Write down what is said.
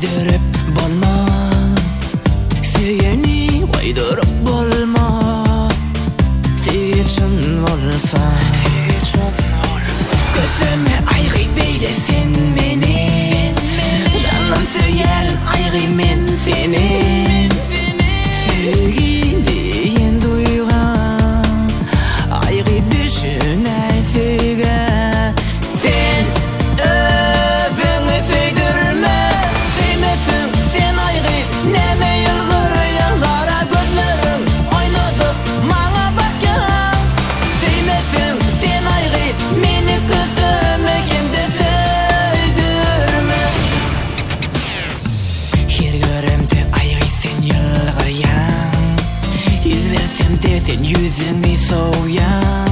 söydürüp bolma, seni koydurıp bolma. Sevgiçin bolsa, gözüme ayrı beyle sen beni. Canım söyler ayrı men seni. Sevgiliyin duygan, ayrı düşüne söyle. Sen özünü söydürme, sevmesin sen ayrı. Neme yılgırıyan kara gözlerim oynadıp bana bakın. Sevmesin sen ayrı, meni gözüme kimde söydürme. Her görümde ayrı sen yılgırıyan, yüz versem de sen yüzünü soğuyan.